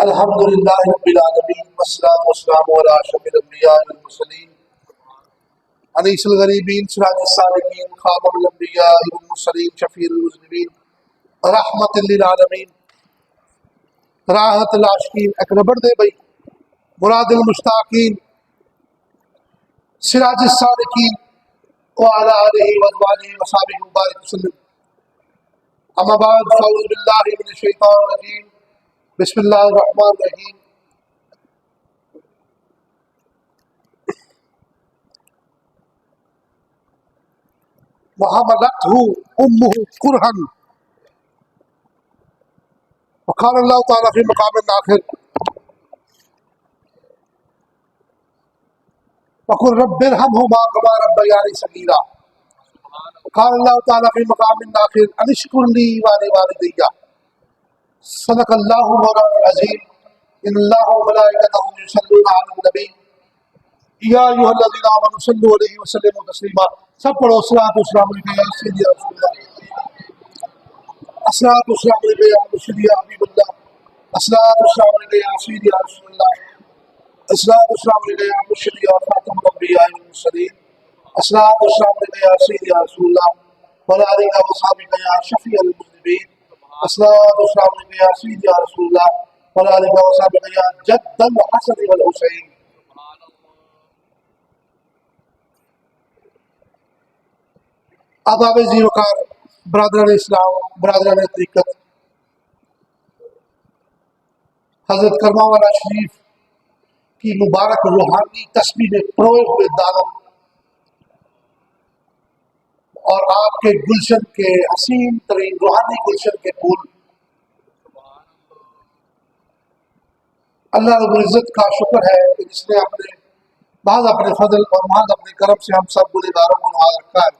الحمد للہ رب العالمین والصلاۃ والسلام علی اشرف الانبیاء والمرسلین انیس الغریبین سراج السالکین خاتم الانبیاء والمرسلین شفیع المذنبین رحمت للعالمین راحت العاشقین ایک ربڑ دے بھائی مراد المشتاقین سراج السالکین وعلی آلہ وازواجہ وصحبہ وبارک وسلم اما بعد فاعوذ باللہ من الشیطان الرجیم بسم اللہ الرحمن الرحیم وحملته امه کرہا وقال اللہ تعالیٰ فی مقام آخر وقل رب ارحمہما کما ربیانی صغیرا قال اللہ تعالیٰ فی مقام آخر ان اشکر لی ولوالدی صدق اللہ مولانا العظیم ان اللہ وملائکتہ یصلون علی النبی یا ایھا الذین آمنوا صلوا علیہ وسلموا تسلیما. سب پڑھو الصلاۃ والسلام علیک یا سیدی یا رسول اللہ، الصلاۃ والسلام علیک یا مرشدی یا حبیب اللہ، الصلاۃ والسلام علیک یا سیدی یا رسول اللہ، الصلاۃ والسلام علیک یا مرشدی یا خاتم الانبیاء والمرسلین، الصلاۃ والسلام علیک یا سیدی یا رسول اللہ وعلی آلہ وصحبہ یا شفیع المذنبین، الصلاۃ والسلام علیک یا سیدی یا رسول اللہ وعلی آلہ وصحبہ یا جد الحسن والحسین. آداب ذی وقار برادران اسلام، برادران طریقت، حضرت کرما والا شریف کی مبارک روحانی تسبیح میں پروئے ہوئے دانوں اور آپ کے گلشن کے حسین ترین روحانی گلشن کے پھول، اللہ رب العزت کا شکر ہے کہ جس نے بعض اپنے فضل اور محض اپنے کرم سے ہم سب گنہگاروں کو نواز رکھا ہے،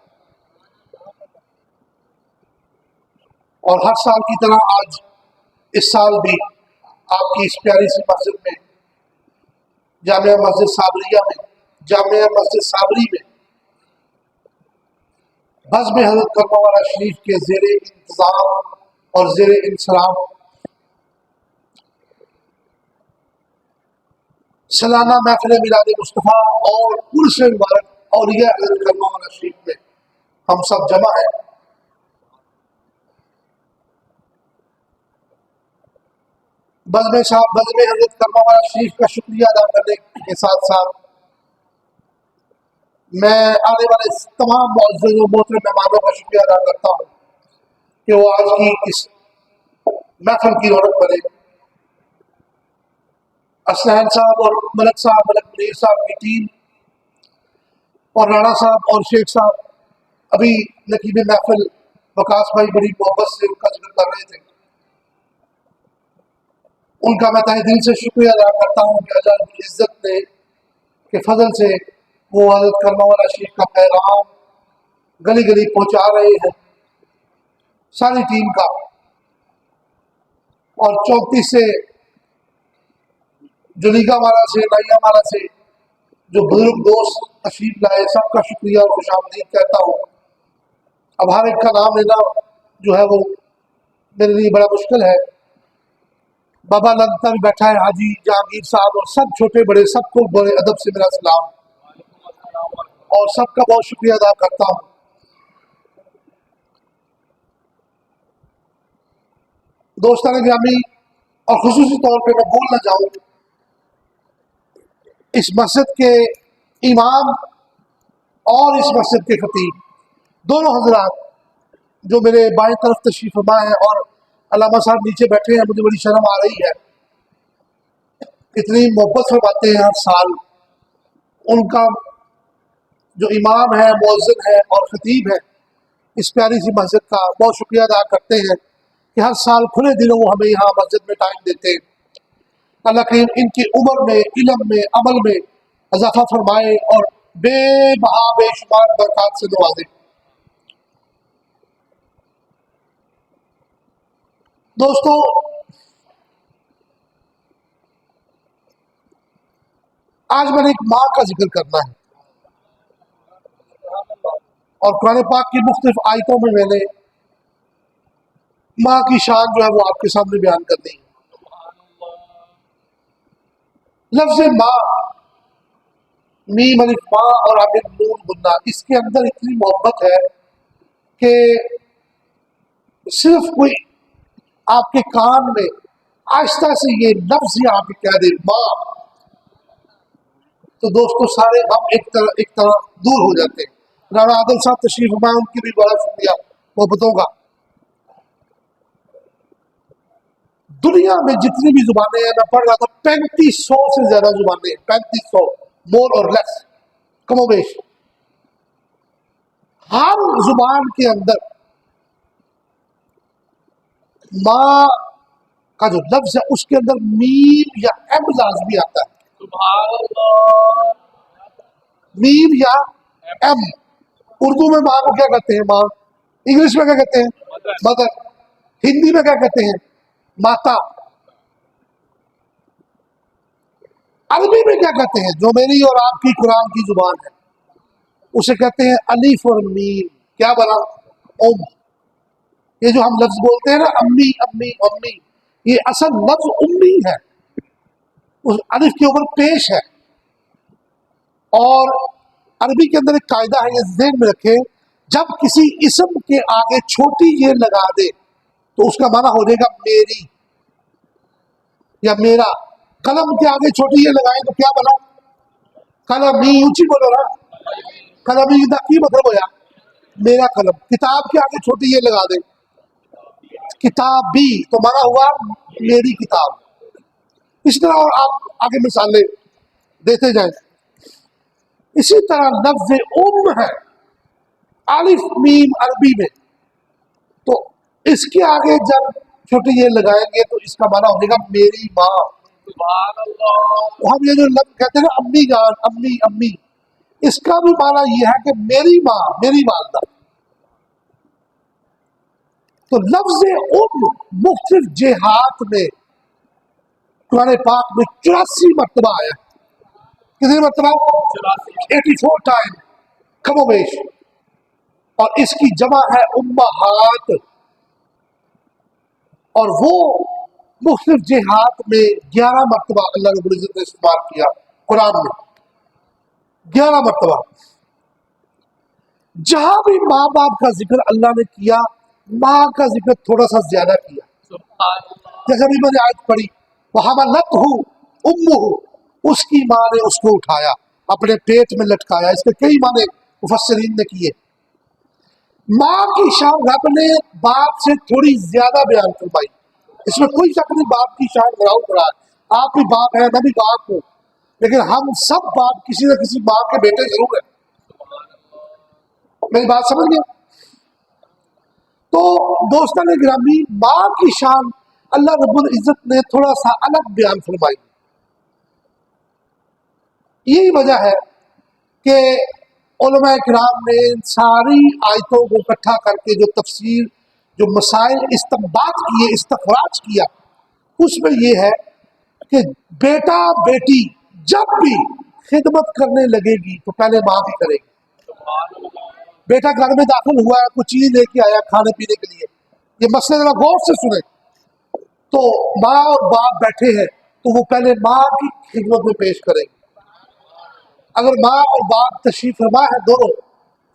اور ہر سال کی طرح آج اس سال بھی آپ کی اس پیاری سی مسجد میں جامعہ مسجد صابری میں بزم حضرت کرما والا شریف کے زیر انتظام اور زیر انصرام سالانہ محفل میلاد مصطفیٰ اور عرس مبارک اولیاء حضرت کرما والا شریف میں ہم سب جمع ہیں. بزم حضرت کرما والا شریف کا شکریہ ادا کرنے کے ساتھ ساتھ میں آنے والے تمام معزز و محترم مہمانوں کا شکریہ ادا کرتا ہوں کہ وہ آج کی اس محفل کی رونق بنے. اسلحان صاحب اور ملک منیر صاحب کی ٹیم اور رانا صاحب اور شیخ صاحب ابھی نقیب محفل وقاص بھائی بڑی محبت سے ان کا ذکر کر رہے تھے. ان کا میں تہ دل سے شکریہ ادا کرتا ہوں کہ اللہ رب العزت نے کے فضل سے وہ حضرت کرما والا شریف کا پیغام گلی گلی پہنچا رہے ہیں ساری ٹیم کا، اور 34 سے جلیگا والا سے نائیا والا سے جو بزرگ دوست تشریف لائے سب کا شکریہ اور خوش آمدید کہتا ہوں. اب ہر ایک کا نام لینا جو ہے وہ میرے لیے بڑا مشکل ہے. بابا لگتا بھی بیٹھا ہے، حاجی جہانگیر صاحب اور سب چھوٹے بڑے سب کو بڑے ادب سے میرا سلام اور سب کا بہت شکریہ ادا کرتا ہوں. دوستان گرامی، اور خصوصی طور پہ میں بول نہ جاؤں، اس مسجد کے امام اور اس مسجد کے خطیب دونوں حضرات جو میرے بائیں طرف تشریف فرما ہے اور علامہ صاحب نیچے بیٹھے ہیں، مجھے بڑی شرم آ رہی ہے، اتنی محبت فرماتے ہیں ہر سال. ان کا جو امام ہے، مؤذن ہے اور خطیب ہے اس پیاری سی مسجد کا، بہت شکریہ ادا کرتے ہیں کہ ہر سال کھلے دنوں وہ ہمیں یہاں مسجد میں ٹائم دیتے ہیں. اللہ کریم ان کی عمر میں، علم میں، عمل میں اضافہ فرمائے اور بے بہا بے شمار برکات سے نوازے. دوستو، آج میں نے ایک ماں کا ذکر کرنا ہے اور قرآن پاک کی مختلف آیتوں میں نے ماں کی شان جو ہے وہ آپ کے سامنے بیان کرنی ہے. لفظ ماں، میم الف ماں اور آگے نون گننا، اس کے اندر اتنی محبت ہے کہ صرف کوئی آپ کے کان میں آہستہ سے یہ لفظ ہی آپ کہہ دے ماں، تو دوستو سارے ہم ایک طرح دور ہو جاتے ہیں۔ رانا عادل صاحب تشریف فرمائے، ان کی بھی بڑا شکریہ محبتوں کا۔ دنیا میں جتنی بھی زبانیں ہیں، میں پڑھ رہا تھا 3500 سے زیادہ زبانیں ہیں، 3500 مور اور لیس، کم و بیش۔ ہر زبان کے اندر ماں کا جو لفظ ہے اس کے اندر میم یا ایم لازمی آتا ہے، سبحان اللہ، میم یا ایم۔ اردو میں ماں کو کیا کہتے ہیں؟ ماں۔ انگلش میں کیا کہتے ہیں؟ مدر۔ ہندی میں کیا کہتے ہیں؟ ماتا۔ عربی میں کیا کہتے ہیں؟ جو میری اور آپ کی قرآن کی زبان ہے اسے کہتے ہیں الف اور میم۔ کیا بنا؟ ام۔ یہ جو ہم لفظ بولتے ہیں نا امی امی امی، یہ اصل لفظ امی ہے، اس الف کے اوپر پیش ہے۔ اور عربی کے اندر ایک قاعدہ ہے، یہ ذہن میں رکھیں، جب کسی اسم کے آگے چھوٹی یہ لگا دے تو اس کا معنی ہو جائے گا میری یا میرا۔ قلم کے آگے چھوٹی یہ لگائیں تو کیا بنا؟ قلمی، اونچی بولو نا، قلمی کا کی مطلب ہوا؟ میرا قلم۔ کتاب کے آگے چھوٹی یہ لگا دے کتابی تو مانا ہوا میری کتاب۔ اس طرح اور آپ آگے مثالیں دیتے جائیں۔ اسی طرح لفظ ام ہے الف میم عربی میں، تو اس کے آگے جب چھوٹی یہ لگائیں گے تو اس کا معنی ہو جائے گا میری ماں۔ سبحان اللہ، ہم یہ جو لفظ کہتے ہیں نا امی جان امی امی، اس کا بھی معنی یہ ہے کہ میری ماں، میری والدہ۔ تو لفظ ام مختلف جہات میں قرآن پاک میں 84 مرتبہ آیا۔ کتنی مرتبہ؟ 84 ٹائم، کم و بیش۔ اور اس کی جمع ہے امہات، اور وہ مختلف جہات میں 11 مرتبہ اللہ رب العزت نے استعمال کیا قرآن میں، 11 مرتبہ۔ جہاں بھی ماں باپ کا ذکر اللہ نے کیا، ماں کا ذکر تھوڑا سا زیادہ کیا۔ سبحان اللہ، جیسے ابھی میں نے آیت پڑھی وَحَمَلَتْهُ أُمُّهُ، اس کی ماں نے اس کو اٹھایا، اپنے پیٹ میں لٹکایا۔ اس کے کئی معنی مفسرین نے کیے۔ ماں کی شان رب نے باپ سے تھوڑی زیادہ بیان فرمائی، اس میں کوئی شک نہیں، باپ کی شان بڑھاؤ بڑھا ہے۔ آپ بھی باپ ہیں، میں بھی باپ ہوں، لیکن ہم سب باپ کسی نہ کسی باپ کے بیٹے ضرور ہیں۔ میری بات سمجھ گئے؟ تو دوستان گرامی، ماں کی شان اللہ رب العزت نے تھوڑا سا الگ بیان فرمائی۔ یہی وجہ ہے کہ علماء کرام نے ساری آیتوں کو اکٹھا کر کے جو تفسیر، جو مسائل استنباط کیے، استخراج کیا، اس میں یہ ہے کہ بیٹا بیٹی جب بھی خدمت کرنے لگے گی تو پہلے ماں بھی کرے گی۔ بیٹا گھر میں داخل ہوا ہے، کچھ چیز لے کے آیا کھانے پینے کے لیے، یہ مسئلے ذرا غور سے سنیں، تو ماں اور باپ بیٹھے ہیں تو وہ پہلے ماں کی خدمت میں پیش کریں گے۔ اگر ماں اور باپ تشریف فرما ہے دونوں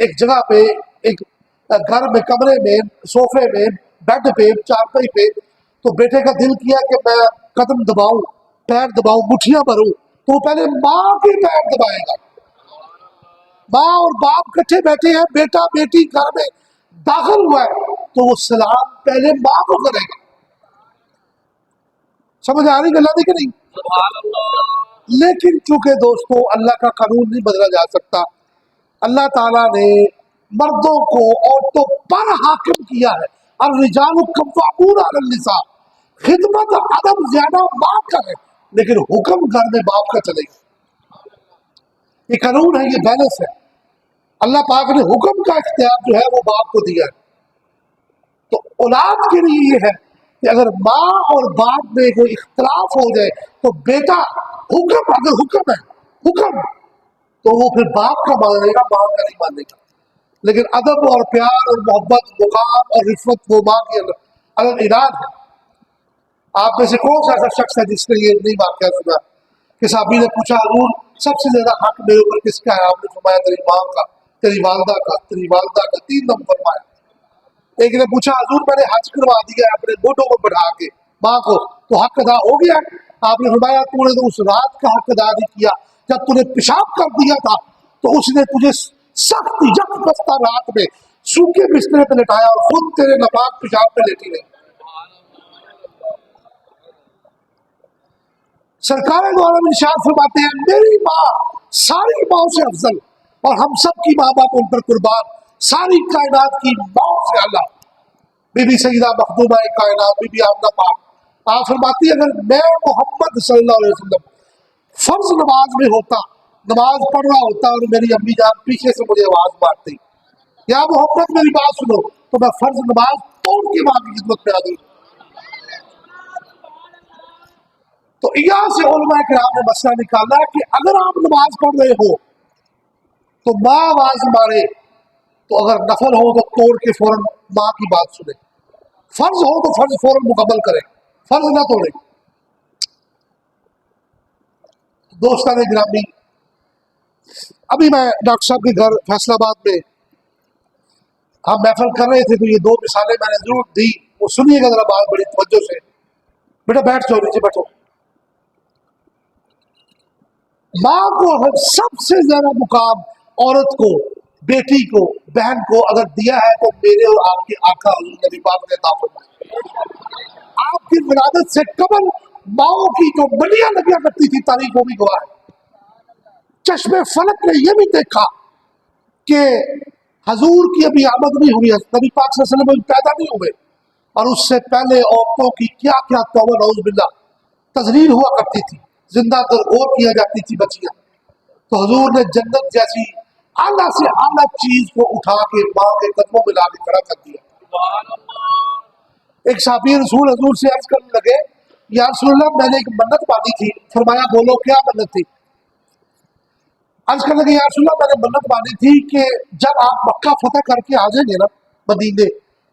ایک جگہ پہ، ایک گھر میں، کمرے میں، صوفے میں، بیڈ پہ، چارپائی پہ، تو بیٹے کا دل کیا کہ میں قدم دباؤں، پیر دباؤں، مٹھیاں بھروں، تو وہ پہلے ماں کے پیر دبائے گا۔ ماں اور باپ کٹھے بیٹھے ہیں، بیٹا بیٹی گھر میں داخل ہوا ہے تو وہ سلام پہلے ماں کو کرے گا۔ سمجھ آ رہی گلا دی کہ نہیں؟ سبحان اللہ، لیکن چونکہ دوستو اللہ کا قانون نہیں بدلا جا سکتا، اللہ تعالیٰ نے مردوں کو عورتوں پر حاکم کیا ہے، الرجال قوامون علی النساء، خدمت ادب زیادہ ماں کا ہے لیکن حکم گھر میں باپ کا چلے گا۔ یہ قانون ہے، یہ بیلنس ہے۔ اللہ پاک نے حکم کا اختیار جو ہے وہ باپ کو دیا ہے۔ تو اولاد کے لیے یہ ہے کہ اگر ماں اور باپ میں کوئی اختلاف ہو جائے تو بیٹا حکم، اگر حکم ہے حکم، تو وہ پھر باپ کا مانے گا، ماں کا نہیں مانے گا۔ لیکن ادب اور پیار اور محبت، مقام اور رشوت وہ ماں کی الگ اراد ہے۔ آپ میں سے کون سا ایسا شخص ہے جس نے یہ نہیں واقعہ سنا کہ صحابی نے پوچھا حضور سب سے زیادہ حق میرے اوپر کس کا ہے؟ آپ نے فرمایا تیری ماں کا، تیری والدہ کا، تیری والدہ کا، 3 دم فرمایا۔ ایک نے پوچھا حضور میں نے حج کروا دیا ہے اپنے گوٹوں کو بڑھا کے ماں کو، تو حق ادا ہو گیا؟ آپ نے فرمایا تو نے تو اس رات کا حق ادا نہیں کیا جب تو نے پیشاب کر دیا تھا تو اس نے تجھے سخت یک بستہ رات میں سوکھے بسترے پہ لٹایا اور خود تیرے ناپاک پیشاب پہ لیٹی رہی۔ سرکار دو عالم ارشاد فرماتے ہیں میری ماں ساری ماؤں سے افضل اور ہم سب کی ماں باپ ان پر قربان، ساری کائنات کی ماؤں سے اللہ، بی بی سیدہ مخدومہ کائنات بی بی آمنہ پاک آپ فرماتی ہے اگر میں محمد صلی اللہ علیہ وسلم فرض نماز میں ہوتا، نماز پڑھ رہا ہوتا اور میری امی جان پیچھے سے مجھے آواز مارتی یا محمد میری بات سنو، تو میں فرض نماز توڑ کے ماں کی خدمت میں آ گئی۔ تو یہاں سے علماء کرام نے مسئلہ نکالا کہ اگر آپ نماز پڑھ رہے ہو تو ماں آواز مارے تو اگر نفل ہو تو توڑ کے فوراً ماں کی بات سنیں، فرض ہو تو فرض فوراً مکمل کریں، فرض نہ توڑیں۔ دوستان گرامی، ابھی میں ڈاکٹر صاحب کے گھر فیصل آباد میں ہم محفل کر رہے تھے تو یہ 2 مثالیں میں نے ضرور دی، وہ سنیے گا ذرا بات بڑی توجہ سے۔ بیٹا بیٹھ جاؤ، نیچے بیٹھو۔ ماں کو اگر سب سے زیادہ مقام عورت کو، بیٹی کو، بہن کو اگر دیا ہے تو میرے اور آپ کے آقا حضور نبی پاک نے عطا فرمایا۔ آپ کی ولادت سے قبل ماؤں کی جو منیاں لگیا کرتی تھی تاریخ وہ بھی گواہ ہے۔ چشم فلک نے یہ بھی دیکھا کہ حضور کی ابھی آمد نہیں ہوئی ہے، نبی پاک صلی اللہ علیہ وسلم ابھی پیدا نہیں ہوئے، اور اس سے پہلے عورتوں کی کیا کیا توبہ نعوذ باللہ تزلیل ہوا کرتی تھی، زندہ درگور کیا جاتی تھی بچیاں۔ تو حضور نے جنت جیسی اعلیٰ سے اعلیٰ چیز کو اٹھا کے ماں کے قدموں میں لا کے کھڑا کر دیا۔ سبحان اللہ، ایک صحابی رسول حضور سے عرض کرنے لگے یا رسول اللہ میں نے ایک منت مانی تھی، فرمایا بولو کیا منت تھی؟ عرض کرنے لگے یا رسول اللہ میں نے منت مانی تھی کہ جب آپ مکہ فتح کر کے آ جائیں گے نا مدینے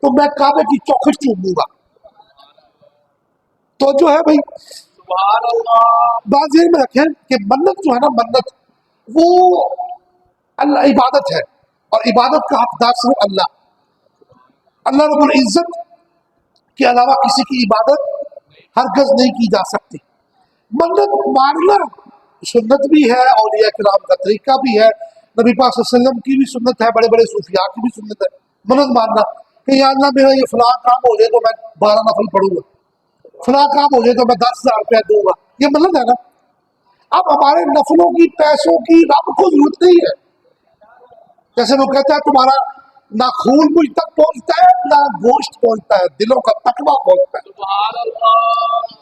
تو میں کعبے کی چوکھٹ چوم لوں گا۔ تو جو ہے بھائی سبحان اللہ، بات ذہن میں رکھیں کہ منت جو ہے نا، منت وہ اللہ عبادت ہے، اور عبادت کا حقدار صرف اللہ رب العزت کے علاوہ کسی کی عبادت ہرگز نہیں کی جا سکتی۔ منت ماننا سنت بھی ہے، اولیاء کرام کا طریقہ بھی ہے، نبی پاک صلی اللہ علیہ وسلم کی بھی سنت ہے، بڑے بڑے صوفیاء کی بھی سنت ہے منت ماننا کہ یا اللہ میرا یہ فلاں کام ہو جائے تو میں 12 نفل پڑھوں گا، فلاں کام ہو جائے تو میں 10,000 روپیہ دوں گا، یہ منت ہے نا۔ اب ہمارے نفلوں کی، پیسوں کی رب کو ضرورت نہیں ہے۔ جیسے وہ کہتا ہے تمہارا نہ خون مجھ تک پہنچتا ہے نہ گوشت پہنچتا ہے، دلوں کا تقویٰ پہنچتا ہے۔ سبحان اللہ،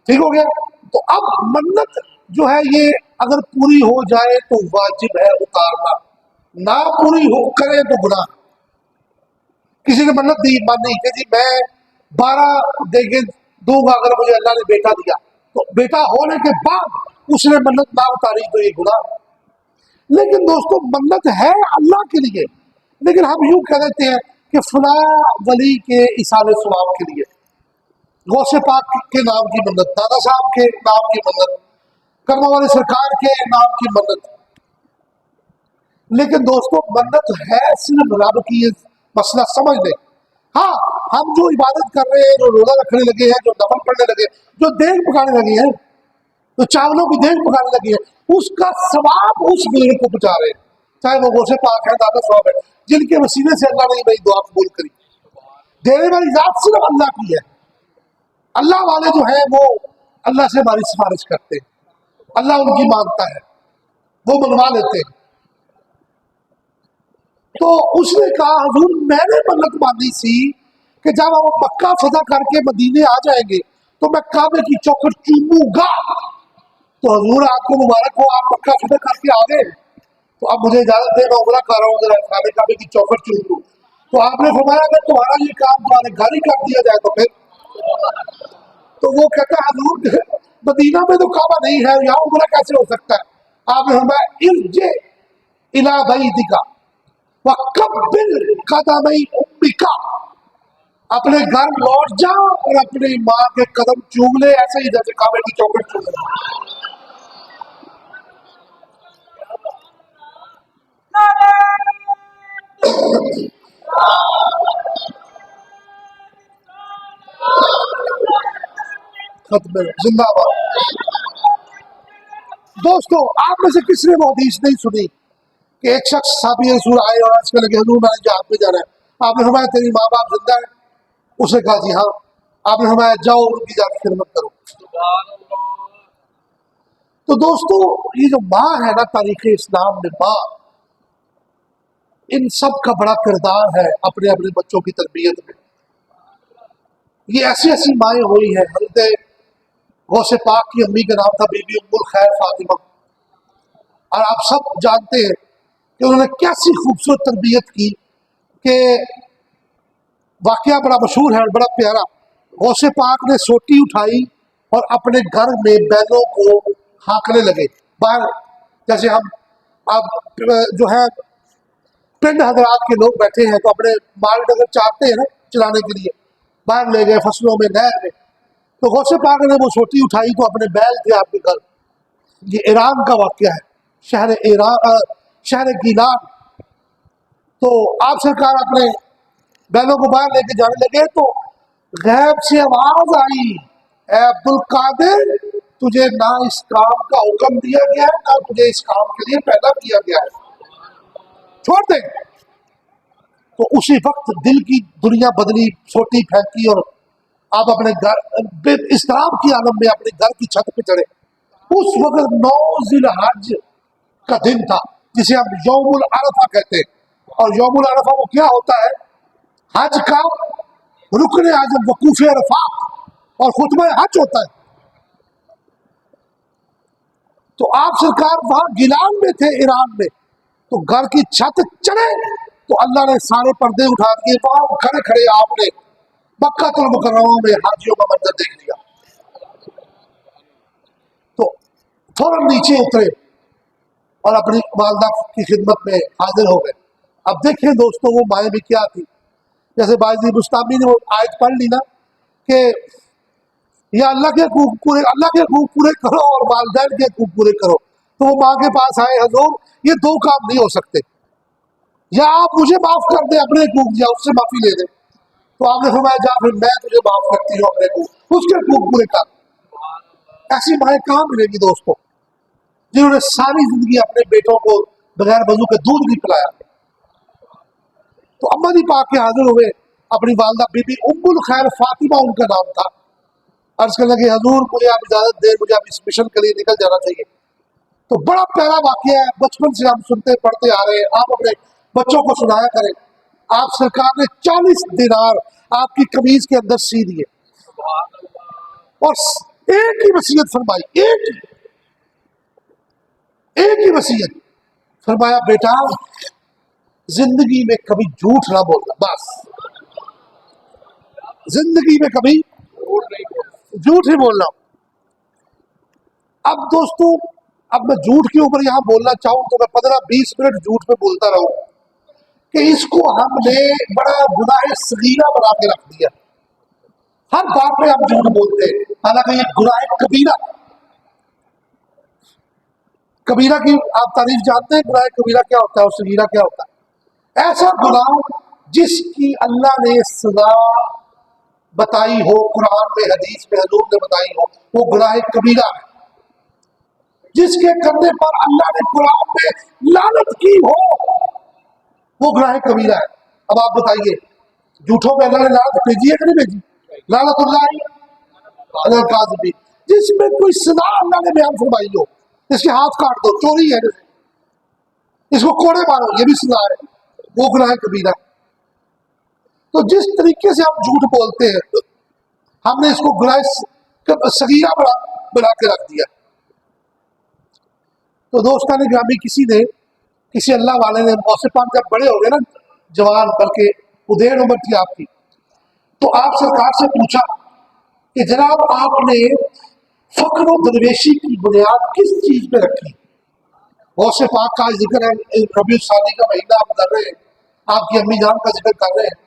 ٹھیک ہو گیا؟ تو اب منت جو ہے یہ اگر پوری ہو جائے تو واجب ہے اتارنا، نہ پوری ہو کرے تو گناہ۔ کسی نے منت دی مانی کہ جی میں 12 دے کے دوں گا اگر مجھے اللہ نے بیٹا دیا، تو بیٹا ہونے کے بعد اس نے منت نہ اتاری تو یہ گناہ۔ لیکن دوستو منت ہے اللہ کے لیے، لیکن ہم یوں کہہ دیتے ہیں کہ فلاں ولی کے ایصال ثواب کے لیے، غوث پاک کے نام کی منت، دادا صاحب کے نام کی منت، کرما والے سرکار کے نام کی منت۔ لیکن دوستو منت ہے صرف رب کی، یہ مسئلہ سمجھ لیں۔ ہاں ہم جو عبادت کر رہے ہیں، جو روزہ رکھنے لگے ہیں، جو نفل پڑھنے لگے، جو دیگ پکانے لگے ہیں، جو چاولوں کی دیگ پکانے لگے ہیں، اس کا ثواب اس بزرگ کو پہنچا رہے ہیں، چاہے وہ غوث پاک ہے، دادا صاحب ہے، جن کے وسیلے سے اللہ نے میری دعا قبول کری۔ دینے والی ذات صرف اللہ کی ہے۔ اللہ والے جو ہیں وہ اللہ سے ہماری سفارش کرتے ہیں، اللہ ان کی مانتا ہے، وہ منوا لیتے ہیں۔ تو اس نے کہا حضور میں نے منت مانی سی کہ جب ہم مکہ فتح کر کے مدینے آ جائیں گے تو میں کعبے کی چوکھٹ چوموں گا۔ تو حضور آپ کو مبارک ہو، آپ مکہ فتح کر کے آ گئے، تو اب مجھے اجازت دے، میں عمرہ کر رہا ہوں، ذرا کعبے کی چوکھٹ چوم لوں۔ تو آپ نے فرمایا اگر تمہارا یہ کام تمہارے گھر ہی کر دیا جائے تو پھر؟ تو وہ کہتا ہے حضور مدینہ میں تو کعبہ نہیں ہے، یہاں عمرہ کیسے ہو سکتا ہے؟ آپ نے فرمایا ارجع الی بیتک وقبل قدمی امک، اپنے گھر لوٹ جا اور اپنی ماں کے قدم چوم لے، ایسے ہی جیسے کعبے کی چوکٹ چوم لے۔ ختم زندہ باد۔ دوستو، آپ میں سے کس نے وہ حدیث نہیں سنی کہ ایک شخص صحابی رسول آئے اور عرض کرنے لگے حضور میں نے جہاد پہ جانا ہے، آپ نے فرمایا تیری ماں باپ زندہ ہے؟ اس نے کہا جی ہاں۔ آپ نے فرمایا جاؤ ان کی جا کے خدمت کرو۔ سبحان اللہ۔ تو دوستو، یہ جو ماں ہے نا تاریخ اسلام میں، ماں ان سب کا بڑا کردار ہے اپنے اپنے بچوں کی تربیت میں۔ یہ ایسی ایسی مائیں ہوئی ہیں، حضرت غوث پاک کی امی کا نام تھا بی بی ام الخیر فاطمہ، اور آپ سب جانتے ہیں کہ انہوں نے کیسی خوبصورت تربیت کی کہ واقعہ بڑا مشہور ہے اور بڑا پیارا۔ غوث پاک نے سوٹی اٹھائی اور اپنے گھر میں بیلوں کو ہانکنے لگے باہر، جیسے ہم اب جو ہے پنڈ حضرات کے لوگ بیٹھے ہیں تو اپنے مال ڈنگر چاہتے ہیں نا چلانے کے لیے، باہر لے گئے فصلوں میں نہر میں، تو غوث پاک نے وہ سوٹی اٹھائی تو اپنے بیل تھے آپ کے گھر۔ یہ ایران کا واقعہ ہے، شہر ایران، شہر گیلان۔ تو آپ سرکار اپنے بیلوں کو باہر لے کے جانے لگے تو غیب سے آواز آئی، اے عبد القادر، تجھے نہ اس کام کا حکم دیا گیا ہے نہ تجھے اس کام کے لیے پیدا کیا گیا ہے، چھوڑ دے۔ تو اسی وقت دل کی دنیا بدلی، چھوٹی پھینکی اور آپ اپنے گھر اسلام کی عالم میں اپنے گھر کی چھت پہ چڑھے۔ اس وقت 9 ذی الحج کا دن تھا جسے ہم یوم العرفہ کہتے ہیں، اور یوم العرفہ وہ کیا ہوتا ہے؟ حج کا رکن اعظم، وقوف عرفات اور خطبہ حج ہوتا ہے۔ تو آپ سرکار وہاں گیلان میں تھے ایران میں، تو گھر کی چھت چڑھے تو اللہ نے سارے پردے اٹھا دیے، وہاں کھڑے کھڑے آپ نے مکہ المکرمہ میں حاجیوں کا منظر دیکھ لیا۔ تو فوراً نیچے اترے اور اپنی والدہ کی خدمت میں حاضر ہو گئے۔ اب دیکھیں دوستوں، وہ مائیں بھی کیا تھی، جیسے باجی بستامی نے وہ آیت پڑھ لی نا کہ یا اللہ کے حقوق پورے کرو اور والدین کے حقوق پورے کرو، تو وہ ماں کے پاس آئے، حضور یہ 2 کام نہیں ہو سکتے، یا آپ مجھے معاف کر دیں اپنے حقوق، یا اس سے معافی لے دیں۔ تو آپ نے فرمایا جا پھر میں تجھے معاف کرتی ہوں اپنے حقوق، اس کے حقوق پورے کر۔ ایسی مائیں کہاں ملے گی دوستوں جنہوں نے ساری زندگی اپنے بیٹوں کو بغیر وضو کے دودھ نہیں پلایا۔ تو اما جی پاک کے حاضر ہوئے، اپنی والدہ بی بی ام الخیر فاطمہ ان کا نام تھا، عرض کرنے لگے حضور مجھے آپ اجازت دیں، مجھے اب اس مشن کے لیے نکل جانا چاہیے۔ تو بڑا پیارا واقعہ ہے، بچپن سے ہم سنتے پڑھتے آ رہے ہیں، آپ اپنے بچوں کو سنایا کریں۔ آپ سرکار نے 40 دینار آپ کی قمیض کے اندر سی دیے اور ایک ہی وصیت فرمائی، ایک ہی وصیت فرمایا، بیٹا زندگی میں کبھی جھوٹ نہ بولنا، بس زندگی میں کبھی جھوٹ ہی بولنا۔ اب دوستو، اب میں جھوٹ کے اوپر یہاں بولنا چاہوں تو میں 15-20 منٹ جھوٹ پہ بولتا رہوں کہ اس کو ہم نے بڑا گناہ صغیرہ بنا کے رکھ دیا۔ ہر بات پہ ہم جھوٹ بولتے ہیں، حالانکہ یہ گناہ کبیرہ۔ کبیرہ کی آپ تعریف جانتے ہیں، گناہ کبیرہ کیا ہوتا ہے اور صغیرہ کیا ہوتا ہے؟ ایسا گناہ جس کی اللہ نے سزا بتائی ہو، قرآن میں حدیث میں حضور نے بتائی ہو، وہ گناہ کبیرہ ہے۔ جس کے کرنے پر اللہ نے قرآن میں لعنت کی ہو، وہ گناہ کبیرہ ہے۔ اب آپ بتائیے، جھوٹوں پہ اللہ نے لعنت بھیجی ہے کہ نہیں بھیجی؟ لعنت اللہ علی الکاذبین۔ جس میں کوئی سزا اللہ نے بیان فرمائی ہو، اس کے ہاتھ کاٹ دو، چوری ہے، اس کو کوڑے مارو، یہ بھی سزا ہے، وہ گناہ کبیرہ ہے۔ تو جس طریقے سے ہم جھوٹ بولتے ہیں، ہم نے اس کو گناہ صغیرہ بنا کے رکھ دیا۔ تو دوستان گرامی، کسی اللہ والے نے غوث پاک جب بڑے ہو گئے نا، جوان، بلکہ ادھیڑ عمر تھی آپ کی، تو آپ سرکار سے پوچھا کہ جناب آپ نے فقر و درویشی کی بنیاد کس چیز پہ رکھی؟ غوث پاک کا ذکر ہے، ربیع الثانی کا مہینہ آپ کر رہے ہیں، آپ کی امی جان کا ذکر کر رہے ہیں،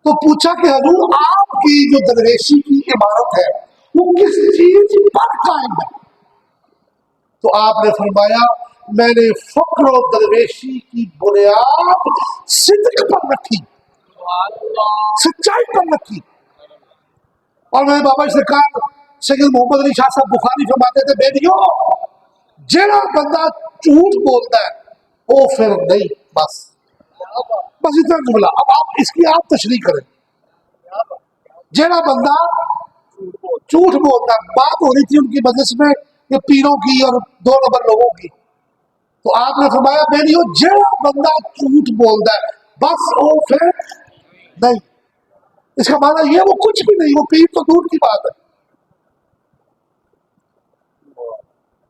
تو پوچھا کہ حضور آپ کی جو درویشی کی عمارت ہے وہ کس چیز پر قائم ہے؟ تو آپ نے فرمایا میں نے فقر و درویشی کی بنیاد صدق پر رکھی، سچائی پر رکھی۔ اور میرے بابا سرکار سید محمد علی شاہ صاحب بخاری فرماتے تھے بیٹیوں جڑا بندہ جھوٹ بولتا ہے وہ پھر نہیں، بس اتنا جملہ۔ اب آپ اس کی آپ تشریح کریں، جڑا بندہ جھوٹ بولتا ہے، بات ہو رہی تھی ان کی مجلس میں کہ پیروں کی اور 2 نمبر لوگوں کی، تو آپ نے فرمایا بیٹیوں جڑا بندہ جھوٹ بولتا ہے بس وہ پھر نہیں، اس کا معنی یہ وہ کچھ بھی نہیں، وہ پیر تو دور کی بات ہے۔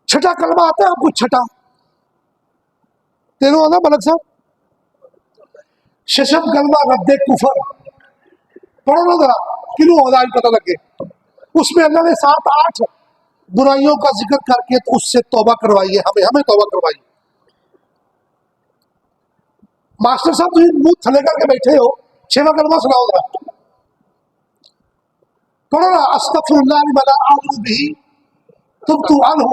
چھٹا کلمہ آتا ہے آپ کو؟ چھٹا تینوں آنا ملک صاحب؟ ششم کلمہ رد کفر پڑھو نا ذرا، کیوں ہوتا ہے پتہ لگے۔ اس میں اللہ نے 7-8 برائیوں کا ذکر کر کے تو اس سے توبہ کروائی ہے، ہمیں توبہ کروائی۔ ماسٹر صاحب تم منہ تھلے کر کے بیٹھے ہو، 6واں کلمہ سناؤ ذرا، پڑھو نا۔ استغفر اللہ لما لا اعوذ به تبت عنہ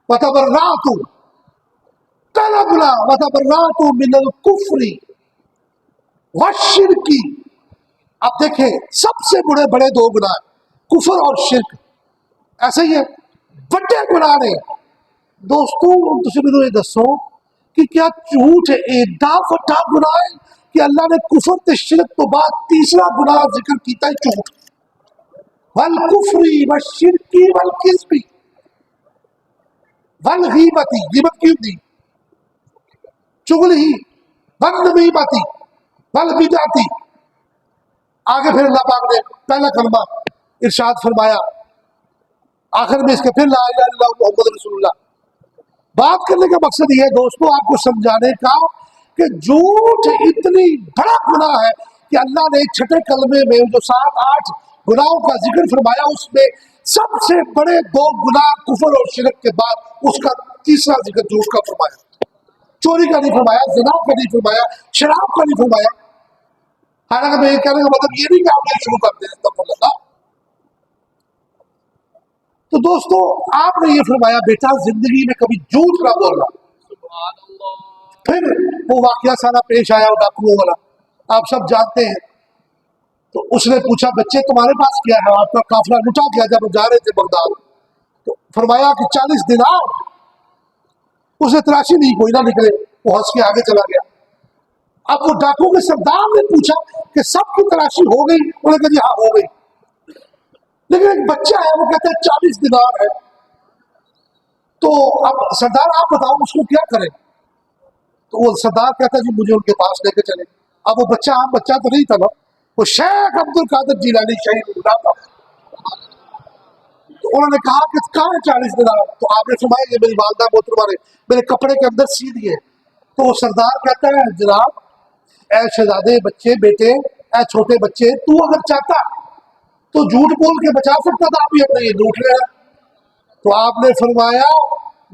وتبرأت طلبنا وتبرأت من الکفر والشرک۔ اب دیکھیں سب سے بڑے 2 گناہ کفر اور شرک، ایسے ہی ہے بڑے گناہ نے۔ دوستوں تسی مینوں یہ دسو کہ کیا جھوٹ ایڈا وڈا گناہ ہے کہ اللہ نے کفر تے شرک تو بعد تیسرا گناہ ذکر کیتا ہے جھوٹ؟ والکفر والشرک والکذب والغیبت، غیبت کی ہوتی چغلی، والنمیمت والبدعت۔ آگے پھر اللہ پاک نے پہلا کلمہ ارشاد فرمایا، آخر میں اس کے پھر لا الہ الا اللہ محمد رسول اللہ۔ بات کرنے کا مقصد یہ ہے دوستوں آپ کو سمجھانے کا کہ جھوٹ اتنی بڑا گناہ ہے کہ اللہ نے 6 کلمے میں جو 7-8 گناہوں کا ذکر فرمایا اس میں سب سے بڑے 2 گناہ کفر اور شرک کے بعد اس کا تیسرا ذکر جھوٹ کا فرمایا۔ چوری کا نہیں فرمایا، زنا کا نہیں فرمایا، شراب کا نہیں فرمایا۔ حالانکہ میں یہ کہنے کا مطلب یہ نہیں کہ آپ یہ شروع کر دیں استغفر اللہ۔ تو دوستو آپ نے یہ فرمایا بیٹا زندگی میں کبھی جھوٹ نہ بولنا۔ پھر وہ واقعہ سارا پیش آیا وہ ڈاکوؤں والا، آپ سب جانتے ہیں۔ تو اس نے پوچھا بچے تمہارے پاس کیا ہے؟ آپ کا قافلہ لٹا گیا جب جا رہے تھے بغداد۔ تو فرمایا کہ 40 دینار۔ اسے تلاشی نہیں، کوئی نہ نکلے، وہ ہنس کے آگے چلا گیا۔ اب وہ ڈاکو کے سردار نے پوچھا کہ سب کی تلاشی ہو گئی؟ انہوں نے کہا جی ہاں ہو گئی، لیکن ایک بچہ ہے وہ کہتا ہے 40 دینار ہے۔ تو اب سردار آپ بتاؤ اس کو کیا کریں؟ تو وہ سردار کہتا ہے جی مجھے ان کے پاس لے کے چلے۔ اب وہ بچہ عام بچہ تو نہیں تھا نا، وہ شیخ عبد القادر جیلانی شہید اللہ تھا۔ تو انہوں نے کہا کہ کہاں ہے 40 دینار؟ تو آپ نے فرمایا یہ میری والدہ محترمہ نے میرے کپڑے کے اندر سی دیے۔ تو وہ سردار کہتا ہے جناب اے شہزادے بچے بیٹے، اے چھوٹے بچے، تو اگر چاہتا تو جھوٹ بول کے بچا سکتا تھا، ابھی ہم نے یہ لوٹ لیا۔ تو آپ نے فرمایا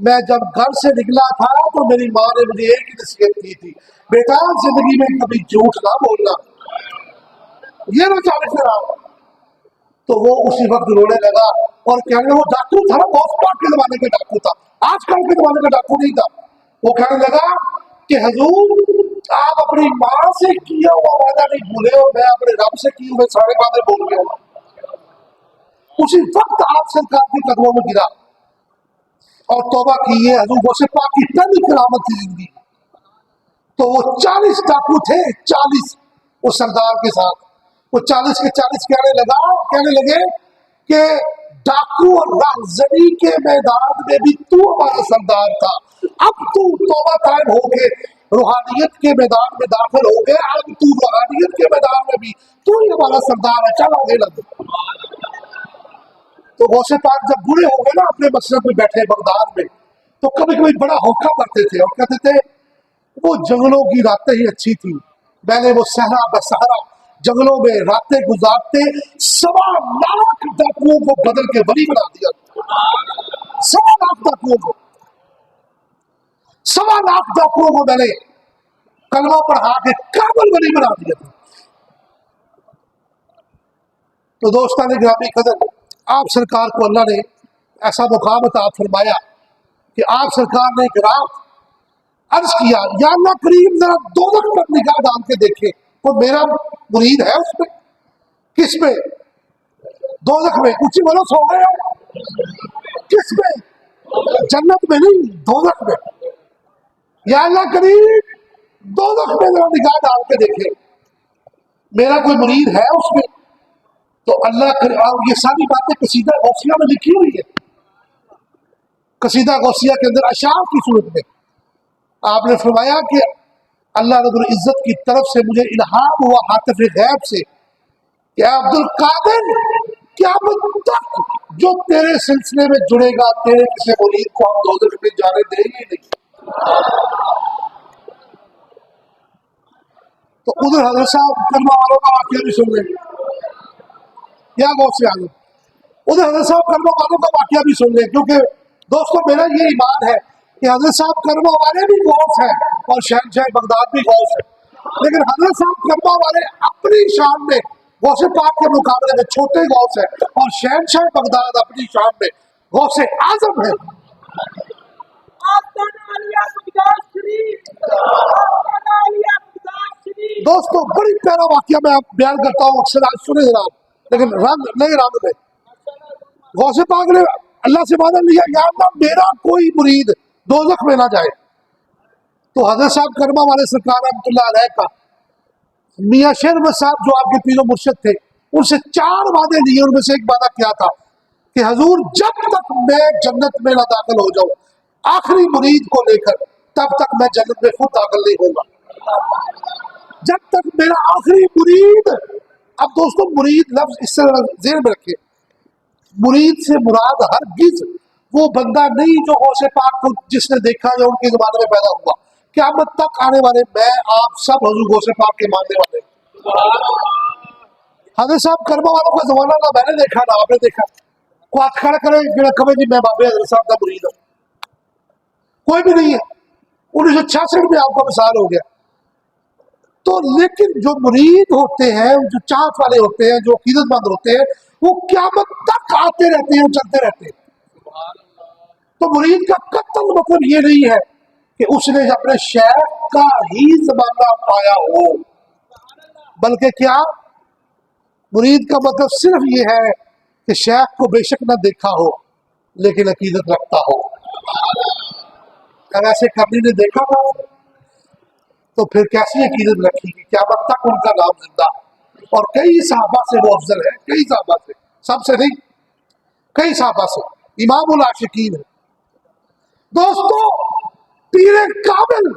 میں جب گھر سے نکلا تھا تو میری ماں نے مجھے ایک ہی نصیحت کی تھی، بیٹا زندگی میں کبھی جھوٹ نہ بولنا، یہ نہ 40 دینار۔ تو وہ اسی وقت رونے لگا اور کہنے وہ ڈاکو تھا نا، بہت پاک کے زمانے کا ڈاکو تھا، آج کل کے زمانے کا ڈاکو نہیں تھا۔ وہ کہنے لگا کہ حضور آپ اپنی ماں سے کیا ہوا وعدہ نہیں بھولے اور میں اپنے رب سے کیے ہوئے سارے وعدے بھول گیا۔ اسی وقت آپ سرکار کے قدموں میں گرا اور توبہ کی ہے، حضور غوث پاک کی پہلی کرامت تھی زندگی۔ تو وہ 40 ڈاکو تھے، 40 وہ سردار کے ساتھ، وہ 40 کے 40 کہنے لگے کہ ڈاکو اور راہزنی کے میدان میں بھی تو ہمارا سردار تھا، اب تو توبہ طائب ہو کے روحانیت کے میدان میں داخل ہو گئے، اب تو روحانیت کے میدان میں بھی تو ہی ہمارا سردار ہے، چل آگے لگ۔ تو غوث پاک جب بوڑھے ہو گئے نا اپنے مسجد میں بیٹھے بغداد میں، تو کبھی کبھی بڑا ہوکا کرتے تھے اور کہتے تھے وہ جنگلوں کی راتیں ہی اچھی تھی، میں نے وہ صحرا بصحرا جنگلوں میں راتیں گزارتے 1.25 ڈاکوؤں کو بدل کے ولی بنا دیا، 1.25 ڈاکوؤں کو، 1.25 ڈاکوؤں کو میں نے کلمہ پڑھا کے کامل ولی بنا دیا۔ تو دوستان گرامی قدر، آپ سرکار کو اللہ نے ایسا مقام عطا فرمایا کہ آپ سرکار نے ایک رات عرض کیا، یا اللہ کریم ذرا دوزخ پر نگاہ ڈال کے دیکھے تو میرا مرید ہے اس میں؟ کس میں؟ دوزخ میں۔ اونچی بولو، سو گئے ہو؟ کس میں؟ جنت میں نہیں، دوزخ میں۔ یا اللہ کریم دوزخ میں ذرا نگاہ ڈال کے دیکھے میرا کوئی مرید ہے اس میں؟ تو اللہ اور یہ ساری باتیں قصیدہ غوثیہ میں لکھی ہوئی ہے۔ قصیدہ غوثیہ کے اندر اشعار کی صورت میں آپ نے فرمایا کہ اللہ رب العزت کی طرف سے مجھے الہام ہوا حاطف غیب سے کہ عبد القادر قیامت تک جو تیرے سلسلے میں جڑے گا، تیرے کسی مرید کو ہم دوزخ میں جانے دیں گے نہیں۔ تو ادھر حضرت صاحب کلمہ والوں کا واقعہ بھی سن لیں، یا غوث اعظم ادھر حضرت صاحب کلمہ والوں کا واقعہ بھی سن لیں، کیونکہ دوستوں میرا یہ ایمان ہے کہ حضرت صاحب کلمہ والے بھی غوث ہیں اور شہنشاہ بغداد بھی غوث ہیں، لیکن حضرت صاحب کلمہ والے اپنی شان میں غوث پاک کے مقابلے میں چھوٹے غوث ہیں، اور شہنشاہ بغداد اپنی شان میں غوث اعظم ہیں۔ دوستوں بڑی پیارا واقعہ میں آپ بیان کرتا ہوں، اکثر آج سنے جناب، لیکن رنگ نئے رنگ میں غوث پاک نے اللہ سے وعدہ لیا، یا اللہ میرا کوئی مرید دوزخ میں نہ جائے۔ تو حضرت صاحب کرما والے سرکار رحمۃ اللہ علیہ کا میاں شیر احمد صاحب جو آپ کے پیر و مرشد تھے، ان سے 4 وعدے لیے، ان میں سے ایک وعدہ کیا تھا کہ حضور جب تک میں جنت میں نہ داخل ہو جاؤں آخری مرید کو لے کر، تب تک میں جنت میں خود داخل نہیں ہوں گا، جب تک میرا آخری مرید۔ اب دوستوں مرید لفظ اس سے ذہن میں رکھے، مرید سے مراد ہرگز وہ بندہ نہیں جو غوث پاک کو جس نے دیکھا یا ان کے زمانے میں پیدا ہوا۔ قیامت تک آنے والے میں آپ سب حضور غوث پاک کے ماننے والے ہیں۔ حضرت صاحب کرما والوں کا زمانہ نہ میں نے دیکھا نہ آپ نے دیکھا، کوئی ہاتھ کھڑا کرے جڑا کبھی جی میں بابے حضرت صاحب کا مرید ہوں، کوئی بھی نہیں ہے۔ 1966 میں آپ کا مثال ہو گیا۔ تو لیکن جو مرید ہوتے ہیں، جو چاہت والے ہوتے ہیں، جو عقیدت مند ہوتے ہیں، وہ قیامت تک آتے رہتے ہیں، چلتے رہتے ہیں۔ تو مرید کا قطعاً مطلب یہ نہیں ہے کہ اس نے اپنے شیخ کا ہی زمانہ پایا ہو، بلکہ کیا مرید کا مطلب صرف یہ ہے کہ شیخ کو بے شک نہ دیکھا ہو لیکن عقیدت رکھتا ہو۔ اگر ایسے کرنی نے دیکھا تھا تو پھر کیسی عقیدت رکھی کہ قیامت تک ان کا نام زندہ۔ اور کئی صحابہ سے وہ افضل ہے، کئی صحابہ سے، سب سے نہیں، کئی صحابہ سے امام العاشقین ہے۔ دوستو پیر کامل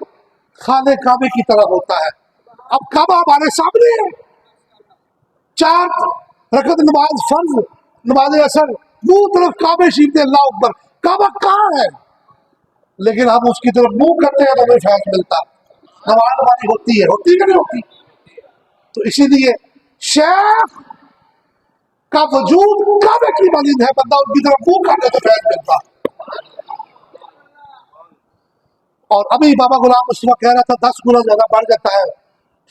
خانہ کعبے کی طرح ہوتا ہے۔ اب کعبہ ہمارے سامنے ہے، 4 رکعت نماز فرض، نماز اثر، منہ طرف کعبے شریف دے، اللہ اکبر، کعبہ کہاں ہے؟ لیکن ہم اس کی طرف منہ کرتے ہیں تو ہمیں فیض ملتا ہے، نماز ہماری ہوتی ہے، ہوتی کہ نہیں ہوتی؟ تو اسی لیے شیخ کا وجود کعبے کی مانند ہے، بندہ ان کی طرف منہ کرتے تو فیض ملتا۔ اور ابھی بابا غلام مصطفیٰ کہہ رہا تھا 10 گنا زیادہ بڑھ جاتا ہے